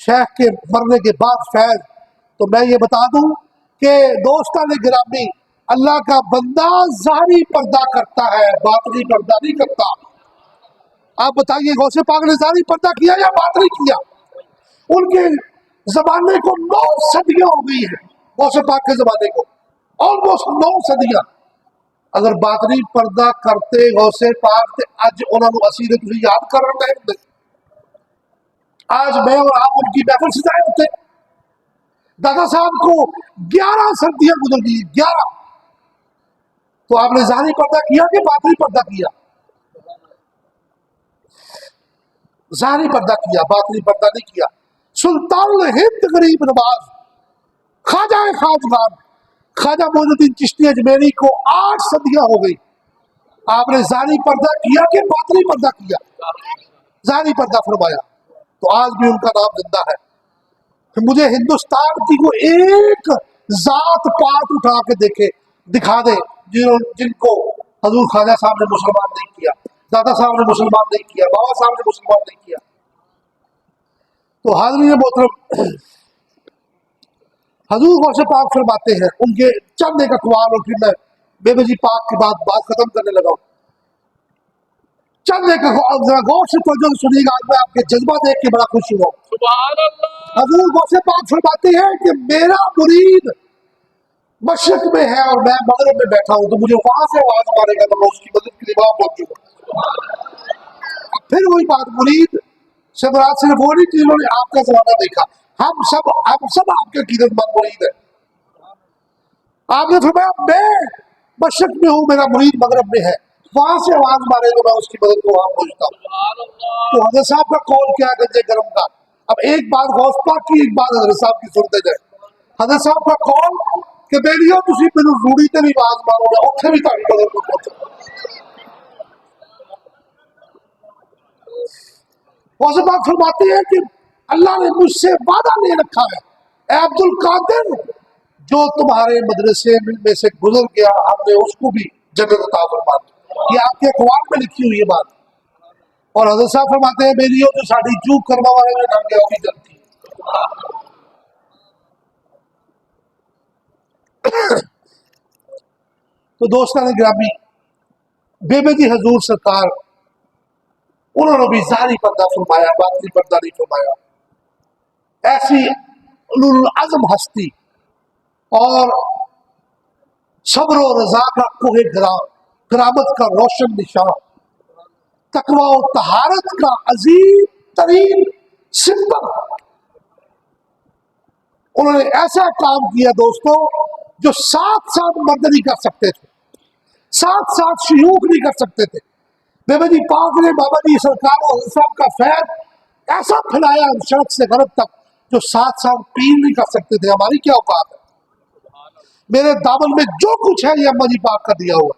شیخ کے مرنے کے بعد فیض۔ تو میں یہ بتا دوں کہ دوستان گرامی، اللہ کا بندہ ظاہری پردہ کرتا ہے، باطنی پردہ نہیں کرتا۔ آپ بتائیے غوث پاک نے ظاہری پردہ کیا یا باطنی کیا؟ ان کے زمانے کو 9 صدیاں ہو گئی ہیں، غوث پاک کے زمانے کو آلموسٹ 9 صدیاں۔ اگر باطنی پردہ کرتے غوث پاک تے اج انہوں نے اسی تھی یاد کر رہے ہیں، آج میں اور آپ ان کی محفل سجائے ہوتے۔ دادا صاحب کو 11 صدیاں گزر گئی، 11۔ تو آپ نے ظاہری پردہ کیا کہ باطنی پردہ کیا؟ ظاہری پردہ کیا، باطنی پردہ نہیں کیا۔ سلطان الہند غریب نواز خواجہ خواجگان خواجہ معین الدین چشتی اجمیری کو 8 صدیاں ہو گئی، آپ نے ظاہری پردہ کیا کہ باطنی پردہ کیا؟ ظاہری پردہ فرمایا، تو آج بھی ان کا نام زندہ ہے۔ کہ مجھے ہندوستان کی کو ایک ذات پات اٹھا کے دکھا دے جن کو حضور خواجہ صاحب نے مسلمان نہیں کیا، دادا صاحب نے مسلمان نہیں کیا، بابا صاحب نے مسلمان نہیں کیا۔ تو حاضرین محترم، حضور غوث پاک فرماتے ہیں ان کے چند ایک اقوال، اور پھر میں بے جی پاک کی بات ختم کرنے لگا ہوں. چند ایک ذرا غور سے توجہ سنیے گا. آج میں آپ کے جذبہ دیکھ کے بڑا خوش ہوا. سبحان اللہ. حضور غوث پاک فرماتے ہیں کہ میرا مرید مشرق میں ہے اور میں مغرب میں بیٹھا ہوں، تو مجھے وہاں سے آواز مارے گا تو میں اس کی مدد کے لیے وہاں پہنچوں گا. پھر وہی بات، مرید سے مراد صرف وہ نہیں جنہوں نے آپ کا زمانہ دیکھا. ہم سب آپ کے عقیدت مند مرید ہیں. آپ نے فرمایا میں مشرق میں ہوں، میرا مرید مغرب میں ہے، وہاں سے آواز مارے تو میں اس کی مدد کو وہاں پہنچتا ہوں. سبحان اللہ. تو حضرت صاحب کا قول کیا ہے گنجے گرم کا؟ اب ایک بات غوث پاک کی، ایک بات حضرت صاحب کی سنتے جائے. حضرت صاحب کا قول کہ بیلیو تسی مینوں روڑی تے بھی آواز مارو گے، اوتھے بھی تہاڈی مدد کو پہنچو. غوث پاک فرماتے ہیں کہ اللہ نے مجھ سے وعدہ لے رکھا ہے، اے عبد القادر، جو تمہارے مدرسے میں سے گزر گیا ہم نے اس کو بھی جنت عطا فرما دی. یہ آپ کے اقوال میں لکھی ہوئی ہے بات. اور حضرت صاحب فرماتے ہیں بیلیو جو ساڈی چوک کروا والے میں نہ گیا وہ بھی جنتی. تو دوستان گرامی، بے جی حضور سرکار انہوں نے بھی ظاہری پردہ فرمایا، باطنی پردہ نہیں فرمایا. ایسی اولو العزم ہستی اور صبر و رضا کا کوہ گرام، کرامت کا روشن نشان، تقوی و طہارت کا عظیم ترین سمبل، انہوں نے ایسا کام کیا دوستو جو ساتھ مرد نہیں کر سکتے تھے، ساتھ شیوخ نہیں کر سکتے تھے. بے جی پاک نے بابا جی سرکار و حضرت صاحب کا فیض ایسا پھیلایا شرق سے غرب تک جو ساتھ پیر نہیں کر سکتے تھے. ہماری کیا اوقات ہے؟ میرے دامن میں جو کچھ ہے یہ اما جی پاک کا دیا ہوا،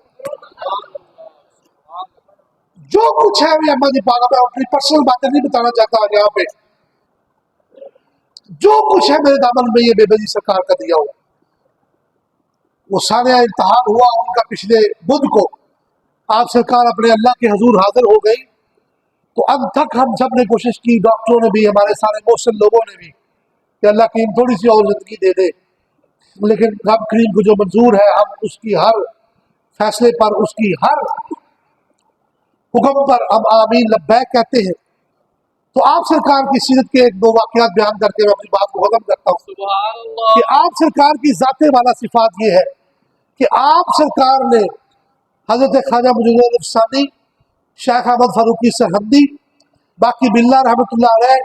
جو کچھ ہے یہ اما جی پاک. میں اپنی پرسنل باتیں نہیں بتانا چاہتا یہاں پہ. جو کچھ ہے میرے دامن میں یہ بے جی سرکار کا دیا ہوا. وہ سارے امتحان ہوا ان کا پچھلے بدھ کو، آپ سرکار اپنے اللہ کے حضور حاضر ہو گئی. تو اب تک ہم سب نے کوشش کی، ڈاکٹروں نے بھی، ہمارے سارے محسن لوگوں نے بھی، کہ اللہ کریم تھوڑی سی اور زندگی دے دے. لیکن رب کریم کو جو منظور ہے ہم اس کی ہر فیصلے پر، اس کی ہر حکم پر ہم آمین لبیک کہتے ہیں. تو آپ سرکار کی سیرت کے ایک دو واقعات بیان کر کے میں اپنی بات کو ختم کرتا ہوں. سبحان اللہ. کہ آپ سرکار کی ذات والا صفات یہ ہے کہ آپ سرکار نے حضرت خواجہ مجدد افسانی، شیخ احمد فاروقی سرہندی، باقی باللہ رحمۃ اللہ علیہ،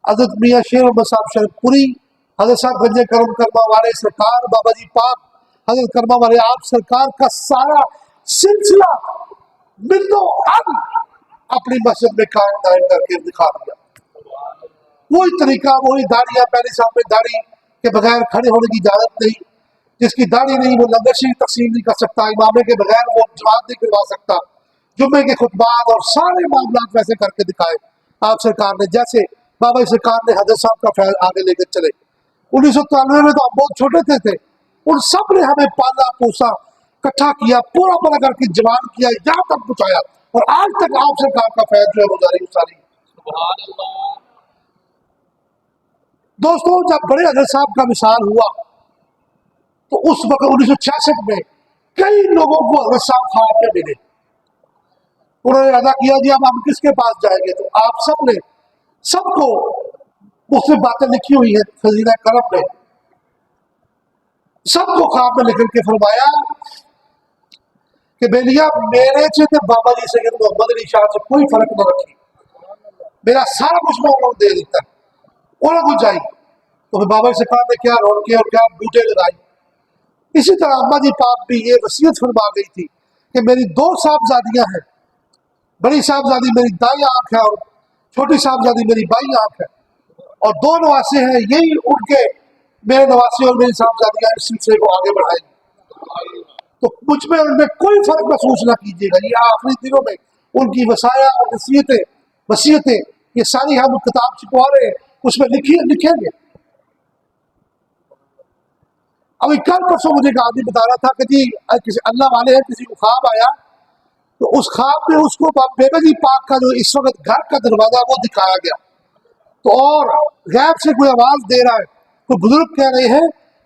حضرت میاں شیر احمد صاحب شریف پوری، حضرت صاحب گنج کرم کرما والے سرکار، بابا جی پاک حضرت کرما والے آپ سرکار کا سارا سلسلہ ملو اب اپنی مسجد میں قائم دائم کر کے دکھا دیا. وہی طریقہ، وہی داڑیاں، پہلے صاحب میں داڑھی کے بغیر کھڑے ہونے کی اجازت نہیں، جس کی داڑھی نہیں وہ لنگرشی تقسیم نہیں کر سکتا، امامے کے بغیر وہ جماعت نہیں کروا سکتا، جمعے کے خطبات اور سارے معاملات ویسے کر کے دکھائے آپ سرکار نے، جیسے بابا سرکار نے حضرت صاحب کا فیض آگے لے کر چلے. 1993 میں تو ہم بہت چھوٹے تھے، ان سب نے ہمیں پالا پوسا، کٹھا کیا، پورا پورا کر کے جوان کیا، یہاں تک پہنچایا، اور آج تک آپ سرکار کا فیض جو ہے وہ جاری ساری. سبحان اللہ. دوستوں جب بڑے حضرت صاحب کا مثال ہوا تو اس وقت 1966 میں کئی لوگوں کو حضرت صاحب خواب میں ملے. انہوں نے ادا کیا جی اب ہم کس کے پاس جائیں گے؟ تو آپ سب نے سب کو مختلف باتیں لکھی ہوئی ہیں خزینہ کرم میں، سب کو خواب میں لکھ کے فرمایا کہ بیلیا میرے سے بابا جی سید محمد علی شاہ سے کوئی فرق نہ رکھی، میرا سارا کچھ میں انہوں نے دے دیتا ہے، انہوں کو جائی. تو پھر بابا سرکار نے کیا رونقیں اور کیا بوٹے لگائی. اسی طرح اما جی پاک بھی یہ وصیت فرما گئی تھی کہ میری دو صاحبزادیاں ہیں، بڑی صاحبزادی میری دائیں آنکھ ہے اور چھوٹی صاحبزادی میری بائیں آنکھ ہے، اور دو نواسے ہیں، یہی ان کے میرے نواسے اور میری صاحبزادیاں اس سلسلے کو آگے بڑھائیں گی. تو مجھ میں ان میں کوئی فرق محسوس نہ کیجیے گا. یہ آخری دنوں میں ان کی وصایا اور وصیتیں یہ ساری ہم کتاب چھپوا رہے ہیں، اس میں لکھیں گے. ابھی کل پرسوں مجھے ایک آدمی بتا رہا تھا کہ جی کسی اللہ والے ہیں، کسی کو خواب آیا تو اس خواب میں اس کو بیبی جی پاک کا جو اس وقت گھر کا دروازہ وہ دکھایا گیا، تو اور غیب سے کوئی آواز دے رہا ہے، کوئی بزرگ کہہ رہے ہیں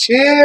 6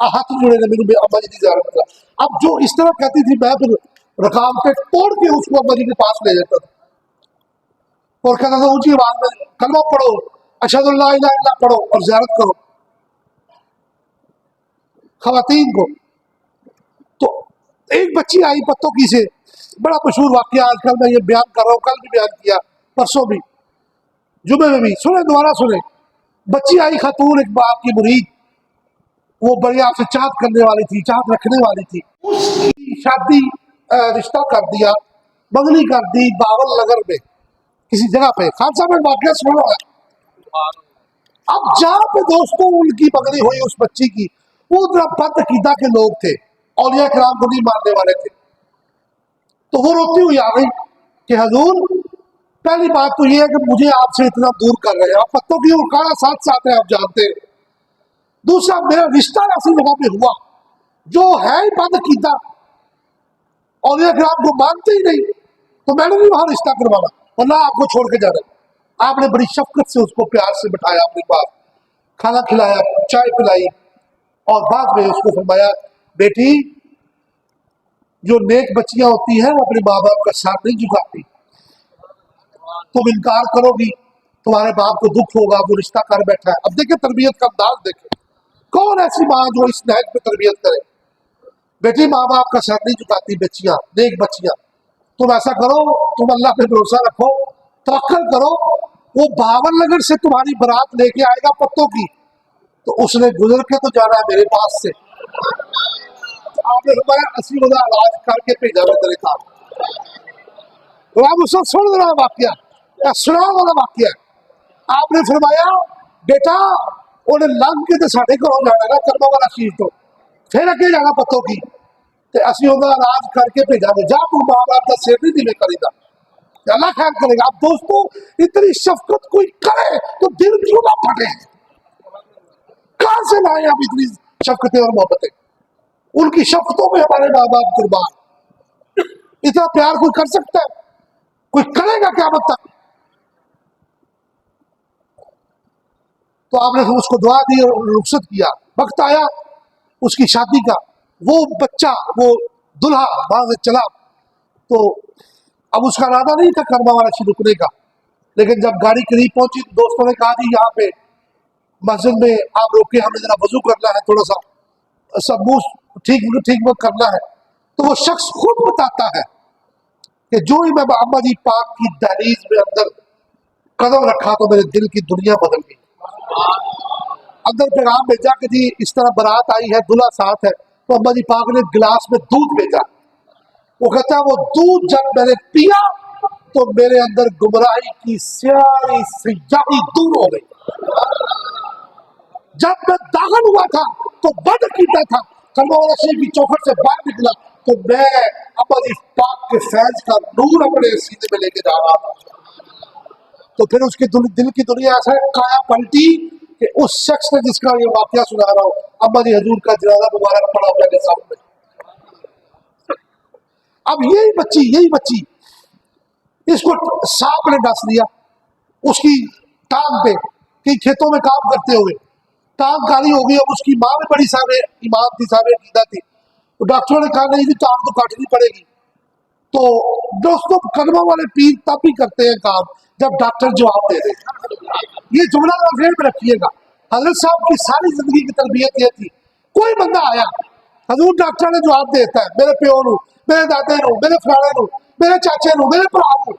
ہاتھ جڑے نے میرے اما جی کی زیارت کا. اب جو اس طرح کہتی تھی میں پھر رقام پہ توڑ کے اس کو اما جی کے پاس لے جاتا تھا اور کہتا تھا اونچی آواز میں کلمہ پڑھو اشہد اللہ الہ الا اللہ پڑھو اور زیارت کرو خواتین کو. تو ایک بچی آئی پتوں کی سے, بڑا مشہور واقعہ آج کل میں یہ بیان کر رہا ہوں, کل بھی بیان کیا, پرسوں بھی, جمعے میں بھی, سنیں دوبارہ سنیں. بچی آئی خاتون ایک باپ کی مرید, وہ بڑی آپ سے چاہت کرنے والی تھی, چاہت رکھنے والی تھی. اس کی شادی رشتہ کر دیا, منگنی کر دی باول نگر میں کسی جگہ پہ. خان صاحب میں واقعہ سنا ہے. اب جہاں پہ دوستوں ان کی منگنی ہوئی اس بچی کی, وہ ذرا بد عقیدہ کے لوگ تھے, اولیاء کرام کو نہیں ماننے والے تھے. تو وہ روتی ہوئی آ گئی کہ حضور پہلی بات تو یہ ہے کہ مجھے آپ سے اتنا دور کر رہے ہیں, آپ پتوں کی اڑکانا ساتھ ساتھ ہے آپ جانتے ہیں. دوسرا میرا رشتہ ایسی جگہ پہ ہوا جو ہے ہی بد عقیدہ, اولیاء کرام کو مانتے ہی نہیں, تو میں نے بھی وہاں رشتہ کروانا ورنہ آپ کو چھوڑ کے جانا. آپ نے بڑی شفقت سے اس کو پیار سے بٹھایا اپنے پاس, کھانا کھلایا, چائے پلائی, اور بعد میں اس کو فرمایا بیٹی جو نیک بچیاں ہوتی ہیں وہ اپنے ماں باپ کا ساتھ نہیں جھکاتی, تم انکار کرو گی تمہارے باپ کو دکھ ہوگا, وہ رشتہ کر بیٹھا ہے. اب دیکھیں تربیت کا انداز دیکھیں, کون ایسی ماں جو اس نہج پہ تربیت کرے. بیٹی ماں باپ کا ساتھ نہیں جھکاتی بچیاں, نیک بچیاں, تم ایسا کرو, تم اللہ پہ بھروسہ رکھو, توکل کرو, وہ باول نگر سے تمہاری برات لے کے آئے گا پتوں کی, تو اس نے گزر کے تو جانا ہے میرے پاس سے. آپ نے فرمایا 80 روزہ علاج کر کے بھیجا میں تیرے کام. تو آپ اس وقت سن رہا واقعہ, سنا والا واقعہ. آپ نے فرمایا بیٹا انہیں لنگ کے تو ساڑھے گھروں جانا نا کرما والا چیز, تو پھر اگے جانا پتوں کی, تے اسی انہوں علاج کر کے بھیجا گے, جا تو ماں باپ کا سر نہیں دلے کری دا, اللہ خیر کرے گا. اب دوستو اتنی شفقت کوئی کرے تو دل کیوں نہ پھٹے, کہاں سے لائیں آپ اتنی شفقتیں اور محبتیں. ان کی شفقتوں میں ہمارے ماں باپ قربان. اتنا پیار کوئی کر سکتا ہے, کوئی کرے گا قیامت تک. تو آپ نے اس کو دعا دی اور رخصت کیا. وقت آیا اس کی شادی کا, وہ بچہ وہ دلہا وہاں سے چلا, تو اب اس کا ارادہ نہیں تھا کرما والا چیز رکنے کا, لیکن جب گاڑی قریب پہنچی دوستوں نے کہا جی یہاں پہ مسجد میں آپ روکے, ہمیں ذرا وضو کرنا ہے, تھوڑا سا سب منہ ٹھیک وقت کرنا ہے. تو وہ شخص خود بتاتا ہے کہ جو ہی میں محمد جی پاک کی دہلیز میں اندر قدم رکھا تو میرے دل کی دنیا بدل گئی. اندر پیغام بھیجا کہ جی اس طرح بارات آئی ہے, دلہا ساتھ ہے, تو اما جی پاک نے گلاس میں دودھ بھیجا. وہ کہتا ہے وہ دودھ جب میں نے پیا تو میرے اندر گمراہی کی سیاہی سیاہی دور ہو گئی. جب میں داخل ہوا تھا تو بد عقیدہ تھا, کلمہ والا شریف کی چوکھٹ سے باہر نکلا تو میں اما جی پاک کے فیض کا نور اپنے سینے میں لے کے جا رہا تھا. تو پھر اس کے دل کی دنیا ایسا کایا پلٹی کہ اس شخص نے جس کا یہ واقعہ سنا رہا ہوں, اما جی حضور کا جنازہ مبارک پڑا میرے سامنے. اب یہی بچی اس کو سانپ نے ڈس لیا اس کی ٹانگ پہ, کئی کھیتوں میں کام کرتے ہوئے ٹانگ کالی ہو گئی. اب اس کی ماں بھی بڑی صاحب ایمان تھی, صاحب عقیدہ تھی. تو ڈاکٹروں نے کہا نہیں جی ٹانگ تو کاٹنی پڑے گی. تو دوستوں قدموں والے پیر تب بھی کرتے ہیں کام جب ڈاکٹر جواب دے دے. یہ جملہ ذہن میں رکھیے گا. حضرت صاحب کی ساری زندگی کی تربیت یہ تھی, کوئی بندہ آیا حضور ڈاکٹر نے جواب دیتا ہے, میرے پیو نو, میرے دادے نو, میرے فلانے نو, میرے چاچے نو, میرے بھرا نو,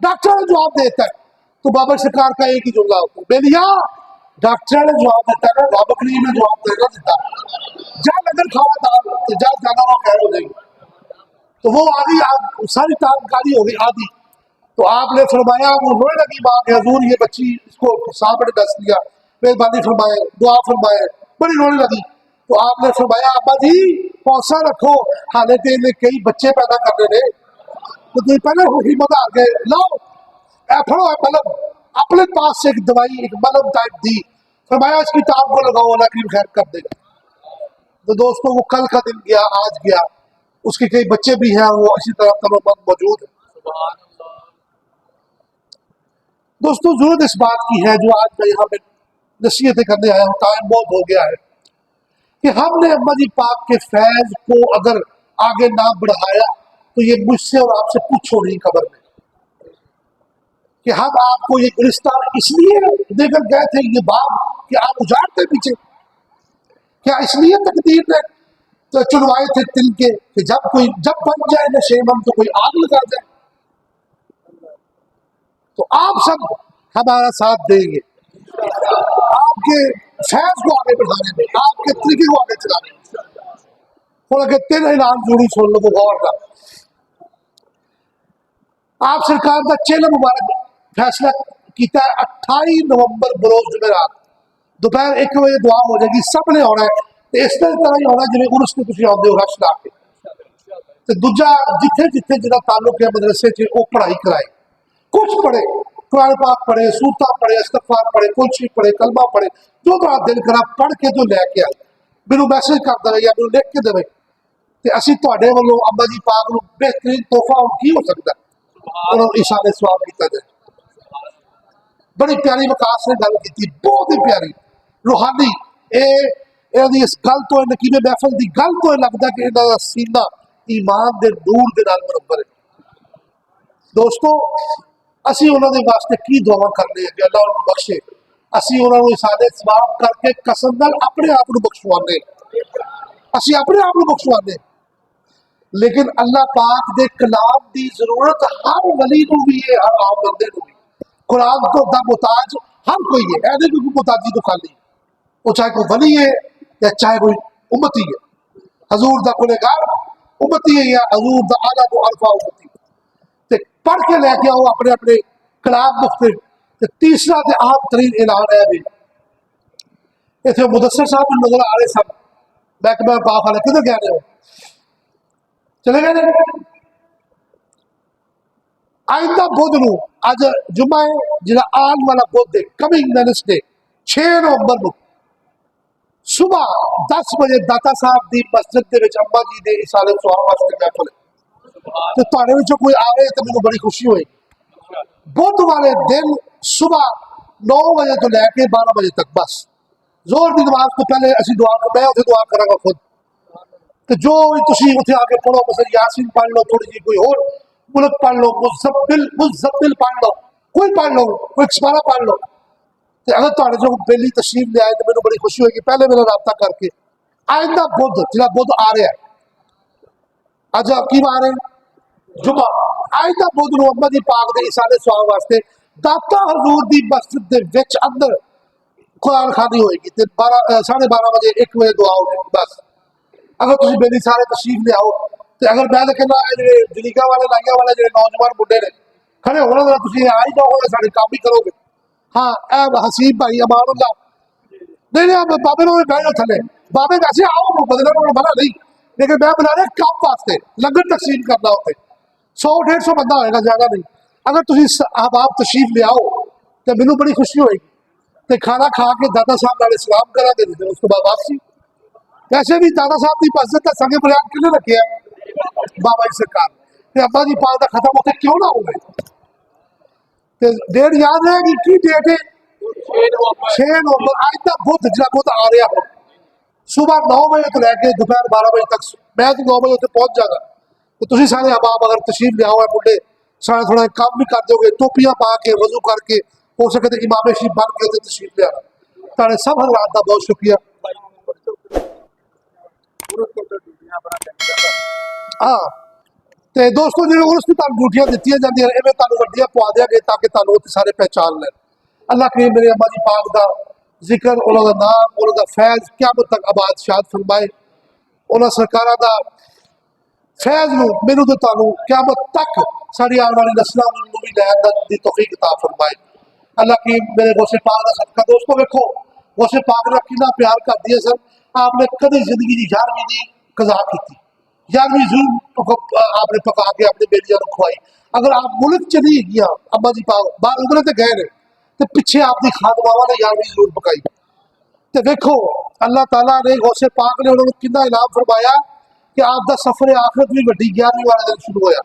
ڈاکٹر نے جواب دیتا ہے. تو بابا سرکار کا ایک ہی جملہ ہوتا ہے, بیلیا ڈاکٹر نے جواب دیتا ہے نا, رب کریم نے جواب دینا دیتا, جا نظر کھاوا دال جا جانا وہ خیر ہو جائے گی. تو وہ آگئی, ساری ٹانگ کالی ہو گئی آدھی. تو آپ نے فرمایا, وہ رونے لگی ماں کہ حضور یہ بچی اس کو سانپ نے ڈس لیا, مہربانی فرمائے, دعا فرمائے, بڑی رونے لگی. تو آپ نے فرمایا ابا جی حوصلہ رکھو, حالانکہ انہیں کئی بچے پیدا کرنے نے, تو تم پہلے ہمت آ گئے, لاؤ پڑھو ملم. اپنے پاس سے ایک دوائی ایک ملم ٹائپ دی, فرمایا اس کی ٹانگ کو لگاؤ اللہ کریم خیر کر دے گا. تو دوستوں وہ کل کا دن گیا, آج گیا, اس کے کئی بچے بھی ہیں, وہ اسی طرح تمام موجود ہیں. دوستوں ضرورت اس بات کی ہے جو آج میں یہاں پہ نصیحتیں کرنے آیا ہوں, ٹائم بہت ہو گیا ہے. کہ ہم نے اما جی پاک کے فیض کو اگر آگے نہ بڑھایا تو یہ مجھ سے اور آپ سے پوچھو نہیں قبر میں کہ ہم آپ کو یہ گلستان اس لیے دے کر گئے تھے یہ باغ کہ آپ اجاڑتے پیچھے، کیا اس لیے تقدیر نے تو چنوائے تھے تل کے کہ جب بن جائے نشیمن تو کوئی آگ لگا جائے؟ تو آپ سب ہمارا ساتھ دیں گے آپ کے فیض کو آگے بڑھانے میں، آپ کے طریقے کو آگے چلانے میں۔ تھوڑا کہ تین اعلان جوڑی سن لو غور کا۔ آپ سرکار کا چیلہ مبارک فیصلہ کیتا ہے 28 نومبر بروز جمعرات دوپہر 1 بجے دعا ہو جائے گی، سب نے ہونا ہے تے اس طرح ہی ہونا جی عرس کے تسی آتے ہو رش لا کے تے دوجا جتھے جتھے جہاں تعلق ہے مدرسے چ وہ پڑھائی کرائے، کچھ پڑھے قرآن پاک پڑھے، سورتاں پڑھے، استغفار پڑھے، کل شریف پڑھے، کلمہ پڑھے، جو ترا دل کرا پڑھ کے جو لے کے آئے مینوں میسج کر دے یا مینوں لکھ کے دے تے اسی تواڈے والوں اما جی پاک نو بہترین تحفہ ہن کی ہو سکتا ہے انہوں نے اشارے ثواب کیتا جائے۔ بڑی پیاری وکاس نے گل کی، بہت ہی پیاری روحانی اس گل تو نقیب محفل کی گل تو یہ لگتا کہ انہوں کا سینہ ایمان دے نور دے نال مربر ہے۔ دوستو اسی انہوں نے واسطے کی دعا کرنے ہیں کہ اللہ انہوں بخشے، اسی انہوں نے اشارے ثواب کر کے قسم نال اپنے آپ کو بخشوانے، اسی اپنے آپ کو بخشوانے، لیکن اللہ پاک دے کلام دی ضرورت ہر ولی نو بھی ہے، ہر عام بندے نو بھی۔ قرآن تو دا محتاج ہر کوئی ہے، ایسے کوئی محتاجی تو خالی، وہ چاہے کوئی ولی ہے یا چاہے کوئی امتی ہے، حضور دا گنہگار امتی ہے یا حضور دا اعلیٰ تو الفا امتی، تے پڑھ کے لے کے آؤ اپنے اپنے کلام مختلف۔ تے تیسرا تے اہم ترین اعلان ہے بھی اتنے مدثر صاحب نظر آ رہے سن، محکمہ پاک والے کدھر گئے رہے ہو؟ چلے گئے نے؟ آئندہ بدھ نو اج جمعہ ہے جہاں آن والا بدھ ہے کمنگ وینسڈے 6 نومبر نو صبح 10 بجے داتا صاحب دی مسجد دے وچ اما جی دے اصالے ثواب واسطے محفل ہے، تے تواڈے وچوں کوئی آوے تے مینوں بڑی خوشی ہوئے گی۔ بدھ والے دن صبح 9 بجے تو لے کے 12 بجے تک بس زور دی نماز تو پہلے اسی دعا میں اتنے دعا کراں گا خود، تو جو تسی اتنے آ کے پڑھو مثلا یاسین پڑھ لو، تھوڑی جی کوئی اور ملک پڑھ لو، مزمل پڑھ لو، کوئی پڑھ لو، کوئی سپارہ پڑھ لو، تو اگر تھوڑے جو پہلی تشریف لے آئے تو مجھے بڑی خوشی ہوئے گی۔ پہلے میرا رابطہ کر کے آئندہ بدھ جہاں بدھ آ رہا ہے اج کی آ رہے ہیں جمعہ، آئندہ بدھ نو اما جی پاک دے اصالے ثواب واسطے داتا حضور دی مسجد دے وچ اندر قرآن خوانی ہوئے گی، 12:30 بجے 1 بجے دعا ہوگی بس۔ اگر تسی میری سارے تشریف لے آؤ تو اگر میں کہنا جلیقہ والے لائیا والے جو نوجوان منڈے نے کھڑے ہونا ذرا تسی آئی جاؤ گے سارے کام بھی کرو گے۔ ہاں اے حسین بھائی امان اللہ نہیں نہیں بابے نو بہ جاؤ تھلے، بابے ویسے آؤ بدلے کو بنا نہیں، لیکن میں بنا رہا کام واسطے لنگر تقسیم کرنا ہوتے 100-150 بندہ ہوئے گا زیادہ نہیں۔ اگر تسی احباب تشریف لے آؤ تو مینوں بڑی خوشی ہوئے گی، تو کھانا کھا کے دادا صاحب نال سلام کرا دے دے اس کے بعد واپسی۔ ویسے بھی دادا صاحب کی مسجد کا سنگ بریان کنے رکھے ہیں بابا جی سرکار تے ابا جی پاک دا ختم ہوتے کیوں نہ ہو گئے؟ ڈیٹ یاد رہے گی کی ڈیٹ ہے 6 نومبر آئندہ بدھ جہاں بدھ آ رہا ہو صبح 9 بجے تو لے کے دوپہر 12 بجے تک، میں تو 9 بجے اتنے پہنچ جاگا، تو تسی سارے احباب اگر تشریف لے آؤ منڈے سارے تھوڑا کام بھی کر دو گے، ٹوپیاں پا کے وضو کر کے ہو سکے تو امام شریف بن کے تشریف لے آنا۔ تارے سب حضرات کا بہت شکریہ۔ ہاں تے دوستو جی عرس کی تانوں ڈیوٹیاں دتیاں جاندیاں ایویں تانوں وڈیاں پوا دیا گے تاکہ تانوں سارے پہچان لین۔ اللہ کریم میرے اما جی پاک دا ذکر، انہوں دا نام، انہوں دا فیض قیامت تک آباد شاد فرمائے، انہوں سرکاراں دا فیض نو مینوں تے تانوں قیامت تک ساری آنے والی نسلاں نوں بھی لین دی توفیق عطا فرمائے۔ اللہ کریم میرے غوث پاک دا صدقہ دوستو ویکھو غوث پاک نے کتنا پیار کر دیا سر، آپ نے کدی زندگی دی 11ویں دی قضا کیتی، 11ویں ضرور آپ نے پکا کے اپنے بیٹیاں کو کھوائی۔ اگر آپ ملک چلی گیا اما جی پاک باہر عمرے تے گئے نے تو پیچھے آپ کی خادماواں نے 11ویں ضرور پکائی۔ تو دیکھو اللہ تعالیٰ نے غوث پاک نے انہوں نے کتنا انعام فرمایا کہ آپ دا سفر آخرت بھی وڈی 11ویں والے دن شروع ہویا،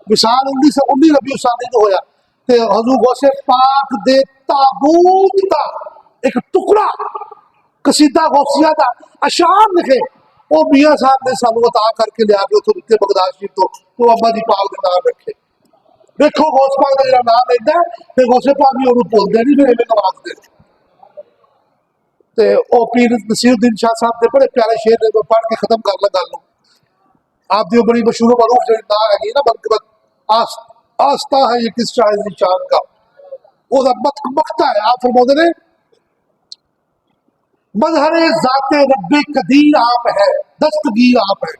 مثال 19 ربیع الثانی کو ہویا، تے حضور غوث پاک دے تابوت دا ایک ٹکڑا قصیدہ غوثیہ دا اشعار لکھے وہ میاں صاحب نے سانو عطا کر کے لیا کے اتوں دتے بغداد شریف تو وہ ابا جی پاک دے نام رکھے دیکھو غوث پاک کا جڑا نام لینا ہے تے غوث پاک بھی انہوں بولتے نہیں پھر ایویں نوازتے تے او پیر نصیر الدین شاہ صاحب دے بڑے پیارے شعر نے پڑھ کے ختم کر لا گل آپ دی بڑی مشہور و معروف جڑی نا ہے نا منقبت آستہ ہے یہ کس شاہ ذیشان کا وہ مقطع ہے آپ فرماتے ہیں مظہر ذات رب قدیر آپ ہے دستگیر آپ ہے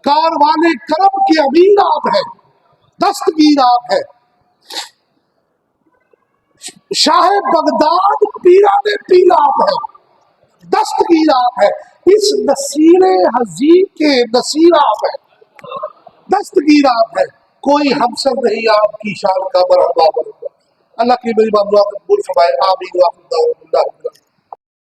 کاروان کرم کے امیر آپ ہے دستگیر آپ ہے شاہ بغداد پیران پیر آپ ہے دستگیر آپ ہے اس نصیر حزین کے نصیر آپ ہے دستگیر آپ ہے کوئی ہمسر نہیں آپ کی شان کا مرحبا اللہ کی میری معاملات قبول فرمائے آمین